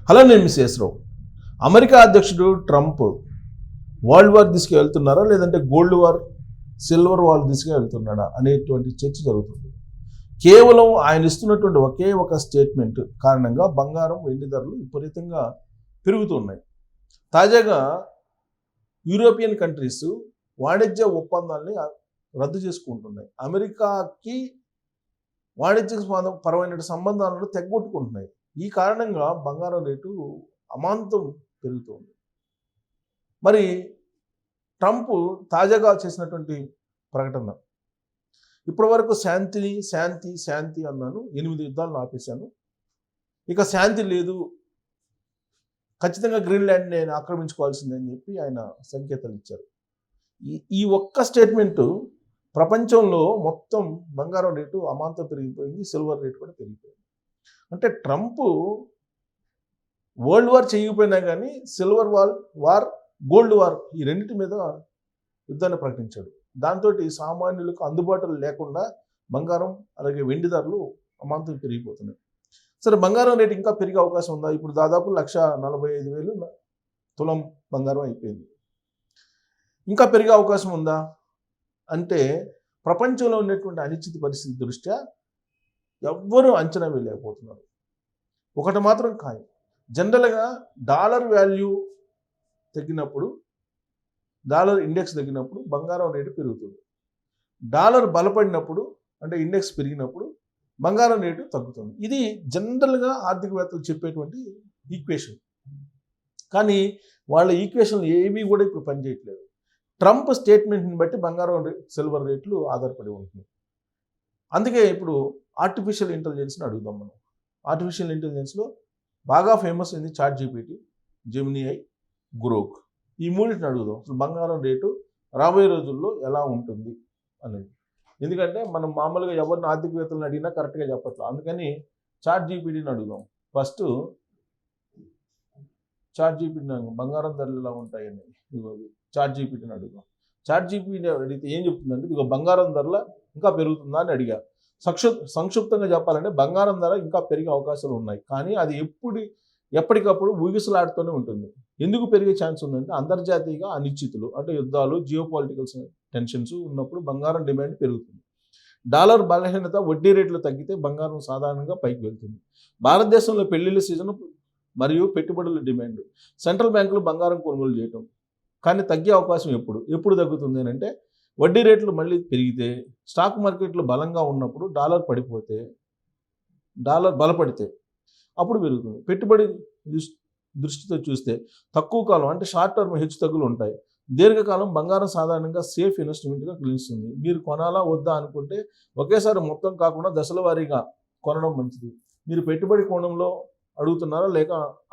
Hello, నేను miss యశ్రావు. America అధ్యక్షుడు Trump world war దిశగా వెళ్తున్నారా, లేదంటే గోల్డ్ వార్, సిల్వర్ వార్ దిశగా వెళ్తున్నాడా అనేటువంటి చర్చ జరుగుతుంది. కేవలం ఆయన ఇస్తున్నటువంటి ఒకే ఒక స్టేట్మెంట్ కారణంగా బంగారం, వెండి ధరలు విపరీతంగా పెరుగుతున్నాయి. తాజాగా యూరోపియన్ కంట్రీస్ వాణిజ్య ఒప్పందాల్ని రద్దు చేసుకుంటున్నాయి. అమెరికాకి వాణిజ్య పరమైన సంబంధాలను తెగొట్టుకుంటున్నాయి. ఈ కారణంగా బంగారం రేటు అమాంతం పెరుగుతుంది. మరి ట్రంప్ తాజాగా చేసినటువంటి ప్రకటన, ఇప్పటి వరకు శాంతి శాంతి శాంతి అన్నాను, 8 యుద్ధాలను ఆపేశాను, ఇక శాంతి లేదు, ఖచ్చితంగా గ్రీన్లాండ్ నేను ఆక్రమించుకోవాల్సిందని చెప్పి ఆయన సంకేతాలు ఇచ్చారు. ఈ ఒక్క స్టేట్మెంటు ప్రపంచంలో మొత్తం బంగారం రేటు అమాంతం పెరిగిపోయింది, సిల్వర్ రేటు కూడా పెరిగిపోయింది. అంటే ట్రంప్ వరల్డ్ వార్ చేయకపోయినా కానీ సిల్వర్ వార్, గోల్డ్ వార్, ఈ రెండింటి మీద యుద్ధాన్ని ప్రకటించాడు. దాంతో సామాన్యులకు అందుబాటులో లేకుండా బంగారం అలాగే వెండి ధరలు అమాంతం పెరిగిపోతున్నాయి. సరే, బంగారం రేటు ఇంకా పెరిగే అవకాశం ఉందా? ఇప్పుడు దాదాపు 1,45,000 తులం బంగారం అయిపోయింది. ఇంకా పెరిగే అవకాశం ఉందా అంటే ప్రపంచంలో ఉన్నటువంటి అనిశ్చిత పరిస్థితి దృష్ట్యా ఎవ్వరూ అంచనా వేయలేకపోతున్నారు. ఒకటి మాత్రం ఖాయం, జనరల్గా డాలర్ వాల్యూ తగ్గినప్పుడు, డాలర్ ఇండెక్స్ తగ్గినప్పుడు బంగారం రేటు పెరుగుతుంది. డాలర్ బలపడినప్పుడు అంటే ఇండెక్స్ పెరిగినప్పుడు బంగారం రేటు తగ్గుతుంది. ఇది జనరల్గా ఆర్థికవేత్తలు చెప్పేటువంటి ఈక్వేషన్. కానీ వాళ్ళ ఈక్వేషన్లు ఏమీ కూడా ఇప్పుడు పనిచేయట్లేదు. ట్రంప్ స్టేట్మెంట్ని బట్టి బంగారం సిల్వర్ రేట్లు ఆధారపడి ఉంటుంది. అందుకే ఇప్పుడు ఆర్టిఫిషియల్ ఇంటెలిజెన్స్ని అడుగుదాం మనం. ఆర్టిఫిషియల్ ఇంటెలిజెన్స్లో బాగా ఫేమస్ అయింది చాట్‌జీపీటీ, జెమినీ, గ్రోక్. ఈ మూడింటిని అడుగుదాం, అసలు బంగారం రేటు రాబోయే రోజుల్లో ఎలా ఉంటుంది అనేది. ఎందుకంటే మనం మామూలుగా ఎవరిని ఆర్థికవేత్తలను అడిగినా కరెక్ట్గా చెప్పట్లేదు. అందుకని చాట్‌జీపీటీని అడుగుదాం. ఫస్ట్ చాట్‌జీపీటీని బంగారం ధరలు ఎలా ఉంటాయని చాట్‌జీపీటీని అడుగుదాం. చాట్‌జీపీటీ అడిగితే ఏం చెప్తుందంటే, ఇదిగో బంగారం ధరల ఇంకా పెరుగుతుందా అని అడిగా. సంక్షిప్తంగా చెప్పాలంటే బంగారం ధర ఇంకా పెరిగే అవకాశాలు ఉన్నాయి, కానీ అది ఎప్పటికప్పుడు ఊగిసలాడుతూనే ఉంటుంది. ఎందుకు పెరిగే ఛాన్స్ ఉందంటే అంతర్జాతీయంగా అనిశ్చితులు అంటే యుద్ధాలు, జియోపాలిటికల్ టెన్షన్స్ ఉన్నప్పుడు బంగారం డిమాండ్ పెరుగుతుంది. డాలర్ బలహీనత, వడ్డీ రేట్లు తగ్గితే బంగారం సాధారణంగా పైకి వెళ్తుంది. భారతదేశంలో పెళ్లిళ్ళ సీజన్ మరియు పెట్టుబడుల డిమాండ్, సెంట్రల్ బ్యాంకులు బంగారం కొనుగోలు చేయటం, కానీ తగ్గే అవకాశం ఎప్పుడు తగ్గుతుంది అని అంటే వడ్డీ రేట్లు మళ్ళీ పెరిగితే, స్టాక్ మార్కెట్లు బలంగా ఉన్నప్పుడు, డాలర్ బలపడితే అప్పుడు పెరుగుతుంది. పెట్టుబడి దృష్టితో చూస్తే తక్కువ కాలం అంటే షార్ట్ టర్మ్ హెచ్చుతగ్గులు ఉంటాయి. దీర్ఘకాలం బంగారం సాధారణంగా సేఫ్ ఇన్వెస్ట్మెంట్గా నిలుస్తుంది. మీరు కొనాలా వద్దా అనుకుంటే ఒకేసారి మొత్తం కాకుండా దశల వారీగా కొనడం మంచిది. మీరు పెట్టుబడి కోణంలో అడుగుతున్నారా లేక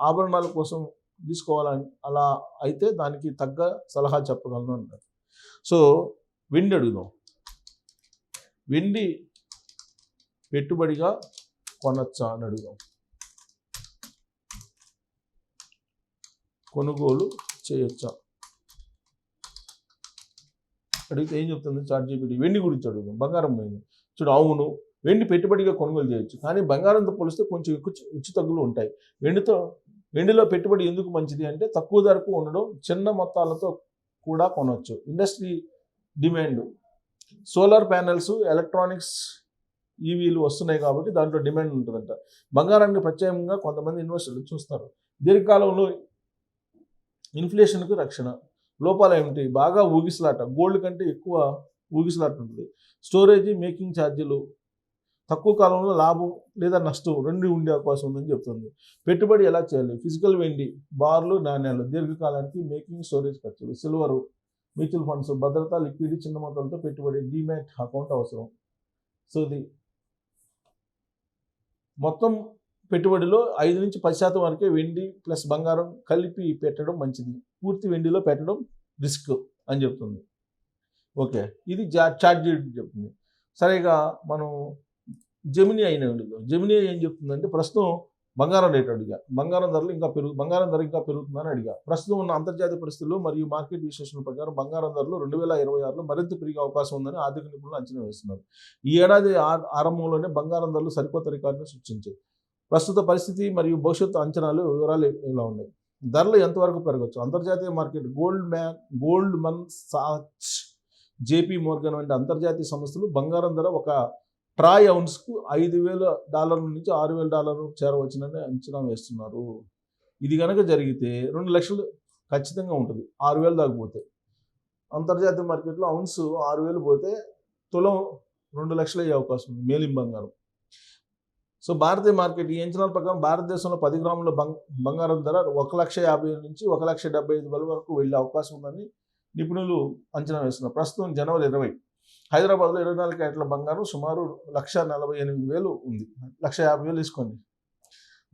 ఆభరణాల కోసం తీసుకోవాలని అలా అయితే దానికి తగ్గ సలహా చెప్పగలను అంటారు. సో వెండి అడుగుదాం. వెండి పెట్టుబడిగా కొనొచ్చా అని అడుగుదాం. కొనుగోలు చేయొచ్చా అడిగితే ఏం చెప్తుంది చాట్‌జీపీటీ? వెండి గురించి అడుగుదాం. బంగారం పోయింది చూడు, అవును వెండి పెట్టుబడిగా కొనుగోలు చేయొచ్చు, కానీ బంగారంతో పోలిస్తే కొంచెం ఎక్కువ హెచ్చుతగ్గులు ఉంటాయి. వెండిలో పెట్టుబడి ఎందుకు మంచిది అంటే తక్కువ ధరకు ఉండడం, చిన్న మొత్తాలతో కూడా కొనవచ్చు. Industry demand, solar panels, electronics, ఈవీలు వస్తున్నాయి కాబట్టి దాంట్లో డిమాండ్ ఉంటుందంట. బంగారాన్ని ప్రత్యేకంగా కొంతమంది ఇన్వెస్టర్లు చూస్తారు. దీర్ఘకాలంలో ఇన్ఫ్లేషన్కు రక్షణ. లోపాలు ఏమిటి? బాగా ఊగిసలాట, గోల్డ్ కంటే ఎక్కువ ఊగిసలాట ఉంటుంది. స్టోరేజీ, మేకింగ్ ఛార్జీలు, తక్కువ కాలంలో లాభం లేదా నష్టం రెండు ఉండే అవకాశం ఉందని చెప్తుంది. పెట్టుబడి ఎలా చేయాలి? ఫిజికల్ వెండి, బార్లు, నాణ్యాలు, దీర్ఘకాలానికి మేకింగ్, స్టోరేజ్ ఖర్చులు. సిల్వరు, మ్యూచువల్ ఫండ్స్, భద్రత, లిక్విడిటీ, చిన్న మొత్తాలతో పెట్టుబడి, డీమ్యాట్ అకౌంట్ అవసరం. సో ఇది మొత్తం పెట్టుబడిలో 5 నుంచి 10% వరకే వెండి ప్లస్ బంగారం కలిపి పెట్టడం మంచిది. పూర్తి వెండిలో పెట్టడం రిస్క్ అని చెప్తుంది. ఓకే, ఇది చాట్‌జీపీటీ చెప్తుంది. సరిగా మనం జెమినీ జెమినీ ఏం చెప్తుందంటే, ప్రస్తుతం బంగారం రేటు అడిగా, బంగారం ధర ఇంకా పెరుగుతుందని అడిగా. ప్రస్తుతం ఉన్న అంతర్జాతీయ పరిస్థితులు మరియు మార్కెట్ విశ్లేషణ ప్రకారం బంగారం ధరలు 2026లో మరింత పెరిగే అవకాశం ఉందని ఆర్థిక నిపుణులు అంచనా వేస్తున్నారు. ఈ ఏడాది ఆరంభంలోనే బంగారం ధరలు సరికొత్త రికార్డును సృష్టించాయి. ప్రస్తుత పరిస్థితి మరియు భవిష్యత్తు అంచనాలు వివరాలు ఇలా ఉన్నాయి. ధరలు ఎంతవరకు పెరగవచ్చు? అంతర్జాతీయ market gold Mann సాచ్, JP Morgan వంటి అంతర్జాతీయ సంస్థలు బంగారం ధర ఒక ట్రాయ్ ఔన్స్కు $5,000 నుంచి $6,000 చేరవచ్చునని అంచనా వేస్తున్నారు. ఇది కనుక జరిగితే 2 లక్షలు ఖచ్చితంగా ఉంటుంది. 6,000 దాకా పోతే అంతర్జాతీయ మార్కెట్లో ఔన్స్ 6,000 పోతే తులం 2 లక్షలు అయ్యే అవకాశం ఉంది మేలిం బంగారం. సో భారతీయ మార్కెట్ ఈ అంచనాల ప్రకారం భారతదేశంలో 10 గ్రాముల బంగారం ధర 1,50,000 నుంచి 1,75,000 వరకు వెళ్ళే అవకాశం ఉందని నిపుణులు అంచనా వేస్తున్నారు. ప్రస్తుతం జనవరి 20 హైదరాబాద్లో 24 క్యారెట్ల బంగారం సుమారు 1,48,000 ఉంది. 1,50,000 తీసుకోండి.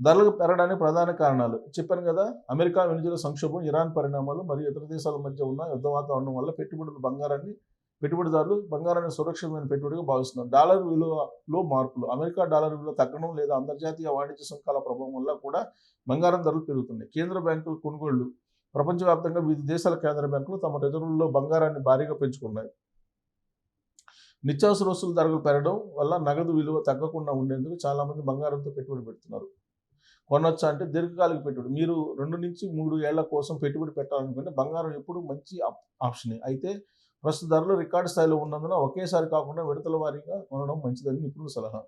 ధరలకు పెరగడానికి ప్రధాన కారణాలు చెప్పాను కదా, అమెరికా వెనుజులా సంక్షోభం, ఇరాన్ పరిణామాలు మరియు ఇతర దేశాల మధ్య ఉన్న యుద్ధ వాతావరణం వల్ల పెట్టుబడిదారులు బంగారాన్ని సురక్షితమైన పెట్టుబడిగా భావిస్తున్నారు. డాలర్ విలువలో మార్పులు, అమెరికా డాలర్ విలువ తగ్గడం లేదా అంతర్జాతీయ వాణిజ్య సుంకాల ప్రభావం వల్ల కూడా బంగారం ధరలు పెరుగుతున్నాయి. కేంద్ర బ్యాంకుల కొనుగోళ్లు, ప్రపంచవ్యాప్తంగా వివిధ దేశాల కేంద్ర బ్యాంకులు తమ రిజర్వుల్లో బంగారాన్ని భారీగా పెంచుకున్నాయి. నిత్యావసర వస్తువుల ధరలు పెరగడం వల్ల నగదు విలువ తగ్గకుండా ఉండేందుకు చాలామంది బంగారంతో పెట్టుబడి పెడుతున్నారు. కొనొచ్చా అంటే దీర్ఘకాలిక పెట్టుబడి. మీరు 2 నుంచి 3 ఏళ్ల కోసం పెట్టుబడి పెట్టాలనుకుంటే బంగారం ఎప్పుడు మంచి ఆప్షనే. అయితే ప్రస్తుత ధరలు రికార్డు స్థాయిలో ఉన్నందున ఒకేసారి కాకుండా విడతల వారీగా కొనడం మంచిదని నిపుణుల సలహా.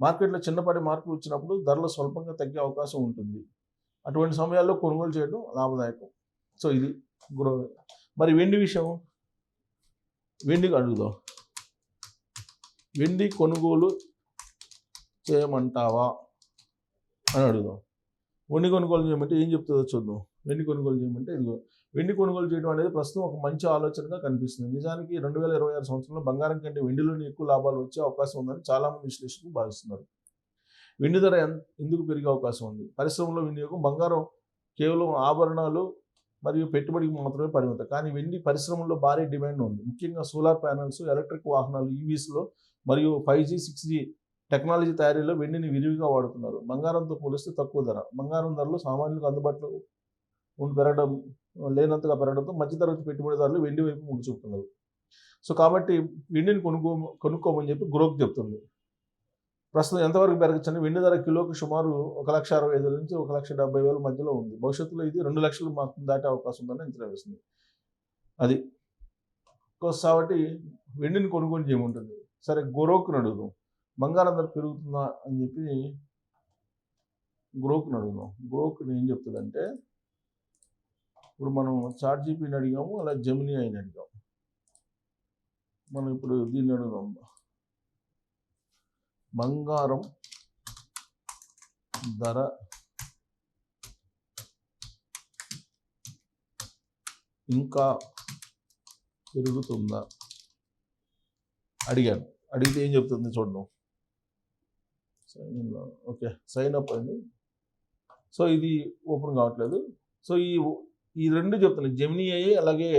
మార్కెట్లో చిన్నపాటి మార్పులు వచ్చినప్పుడు ధరలు స్వల్పంగా తగ్గే అవకాశం ఉంటుంది. అటువంటి సమయాల్లో కొనుగోలు చేయడం లాభదాయకం. సో ఇది మరి వెండి విషయం, వెండికి అడుగుదాం. వెండి కొనుగోలు చేయమంటావా అని అడుగుదాం. వెండి కొనుగోలు చేయమంటే ఏం చెప్తుందో చూద్దాం. వెండి కొనుగోలు చేయమంటే ఇదిగో, వెండి కొనుగోలు చేయడం అనేది ప్రస్తుతం ఒక మంచి ఆలోచనగా కనిపిస్తుంది. నిజానికి 2026 సంవత్సరంలో బంగారం కంటే వెండిలోనే ఎక్కువ లాభాలు వచ్చే అవకాశం ఉందని చాలామంది విశ్లేషకులు భావిస్తున్నారు. వెండి ధర ఎందుకు పెరిగే అవకాశం ఉంది? పరిశ్రమలో వినియోగం. బంగారం కేవలం ఆభరణాలు మరియు పెట్టుబడికి మాత్రమే పరిమితం. కానీ వెండి పరిశ్రమల్లో భారీ డిమాండ్ ఉంది. ముఖ్యంగా సోలార్ ప్యానెల్స్, ఎలక్ట్రిక్ వాహనాలు, ఈవీస్లో మరియు 5G, 6G టెక్నాలజీ తయారీలో వెండిని విరివిగా వాడుతున్నారు. బంగారంతో పోలిస్తే తక్కువ ధర. బంగారం ధరలు సామాన్యులకు అందుబాటులో పెరగడం లేనంతగా పెరగడంతో మధ్యతరగతి పెట్టుబడిదారులు వెండి వైపు మొగ్గు చూపుతున్నారు. సో కాబట్టి వెండిని కొనుక్కోమని చెప్పి గ్రోక్ చెప్తుంది. ప్రస్తుతం ఎంతవరకు పెరగచ్చని వెండి ధర కిలోకి సుమారు 1,65,000 నుంచి 1,70,000 మధ్యలో ఉంది. భవిష్యత్తులో ఇది 2 లక్షలు మాత్రం దాటే అవకాశం ఉందని అంచనా వేస్తుంది. అది కాబట్టి వెండిని కొనుగోలు చేయమంటుంది. సరే, గ్రోక్ని అడుగుదాం. బంగారం ధర పెరుగుతుందా అని చెప్పి గ్రోక్ని అడుగుదాం. గ్రోక్ని ఏం చెప్తుందంటే, ఇప్పుడు మనం చాట్‌జీపీటీని అడిగాము, అలా జెమినీ అయిన అడిగాము. మనం ఇప్పుడు దీన్ని అడుగుదాం. బంగారం ధర ఇంకా పెరుగుతుందా అడిగాను. అడిగితే ఏం చెప్తుంది చూద్దాం. ఓకే, సైన్ అప్ అండి. సో ఇది ఓపెన్ కావట్లేదు. సో ఈ రెండు చెప్తున్నాయి, జెమినీ అయ్యి అలాగే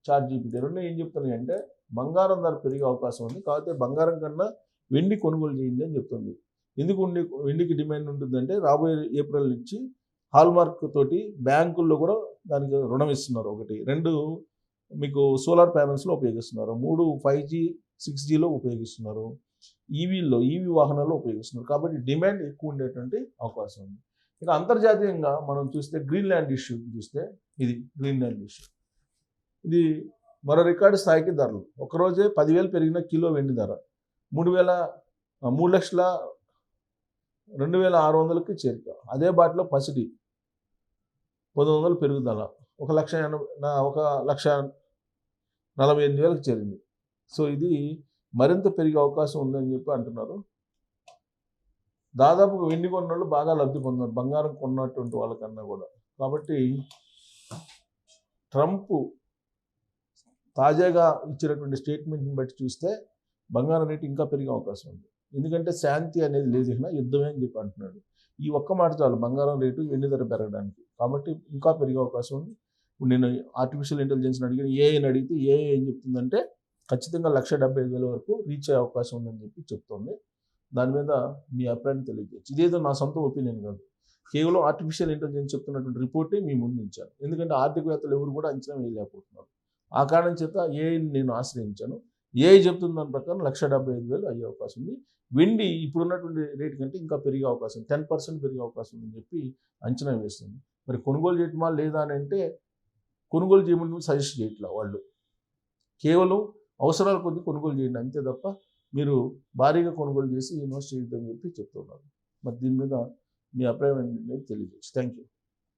చాట్‌జీపీటీ రెండు ఏం చెప్తున్నాయి అంటే బంగారం ధర పెరిగే అవకాశం ఉంది, కాకపోతే బంగారం కన్నా వెండి కొనుగోలు చేయండి అని చెప్తుంది. ఎందుకు వెండికి డిమాండ్ ఉంటుందంటే రాబోయే ఏప్రిల్ నుంచి హాల్మార్క్ తోటి బ్యాంకుల్లో కూడా దానికి రుణం ఇస్తున్నారు. 1, 2 మీకు సోలార్ ప్యానల్స్లో ఉపయోగిస్తున్నారు. 3 5G, 6Gలో ఉపయోగిస్తున్నారు. ఈవీ వాహనాల్లో ఉపయోగిస్తున్నారు. కాబట్టి డిమాండ్ ఎక్కువ ఉండేటువంటి అవకాశం ఉంది. ఇక అంతర్జాతీయంగా మనం చూస్తే గ్రీన్లాండ్ ఇష్యూ చూస్తే, ఇది గ్రీన్లాండ్ ఇష్యూ, ఇది మరో రికార్డు స్థాయికి ధరలు. ఒకరోజే 10,000 పెరిగిన కిలో వెండి ధర 3,02,600కి చేరిక. అదే బాటలో పసిడి 1,100 పెరుగుదల 1,48,000కి చేరింది. సో ఇది మరింత పెరిగే అవకాశం ఉందని చెప్పి అంటున్నారు. దాదాపు వెండి కొన్న వాళ్ళు బాగా లబ్ధి పొందారు, బంగారం కొన్నటువంటి వాళ్ళకన్నా కూడా. కాబట్టి ట్రంప్ తాజాగా ఇచ్చినటువంటి స్టేట్మెంట్ని బట్టి చూస్తే బంగారం రేటు ఇంకా పెరిగే అవకాశం ఉంది. ఎందుకంటే శాంతి అనేది లేదు, యుద్ధమే అని చెప్పి అంటున్నాడు. ఈ ఒక్క మాట చాలు బంగారం రేటు వెండి ధర పెరగడానికి. కాబట్టి ఇంకా పెరిగే అవకాశం ఉంది. ఇప్పుడు నేను ఆర్టిఫిషియల్ ఇంటెలిజెన్స్ని అడిగిన, ఏఐని అడిగితే ఏఐ ఏం చెప్తుందంటే ఖచ్చితంగా 1,75,000 వరకు రీచ్ అయ్యే అవకాశం ఉందని చెప్పి చెప్తుంది. దాని మీద మీ అభిప్రాయాన్ని తెలియజేయచ్చు. ఇదేదో నా సొంత ఒపీనియన్ కాదు, కేవలం ఆర్టిఫిషియల్ ఇంటెలిజెన్స్ చెప్తున్నటువంటి రిపోర్టే మీ ముందు ఉంచాను. ఎందుకంటే ఆర్థికవేత్తలు ఎవరు కూడా అంచనా వేయలేకపోతున్నారు. ఆ కారణం చేత ఏఐని నేను ఆశ్రయించాను. ఏఐ చెప్తున్న దాని ప్రకారం 1,75,000 అయ్యే అవకాశం ఉంది. వెండి ఇప్పుడున్నటువంటి రేటు కంటే ఇంకా పెరిగే అవకాశం 10% పెరిగే అవకాశం ఉందని చెప్పి అంచనా వేస్తుంది. మరి కొనుగోలు చేయటమా లేదా అని అంటే కొనుగోలు చేయమని సజెస్ట్ చేయట్లా వాళ్ళు. కేవలం అవసరాల కొద్దీ కొనుగోలు చేయండి అంతే తప్ప మీరు భారీగా కొనుగోలు చేసి ఇన్వెస్ట్ చేయొద్దని చెప్పి చెప్తున్నారు. మరి దీని మీద మీ అభిప్రాయం ఏంటనేది తెలియజేసి థ్యాంక్ యూ.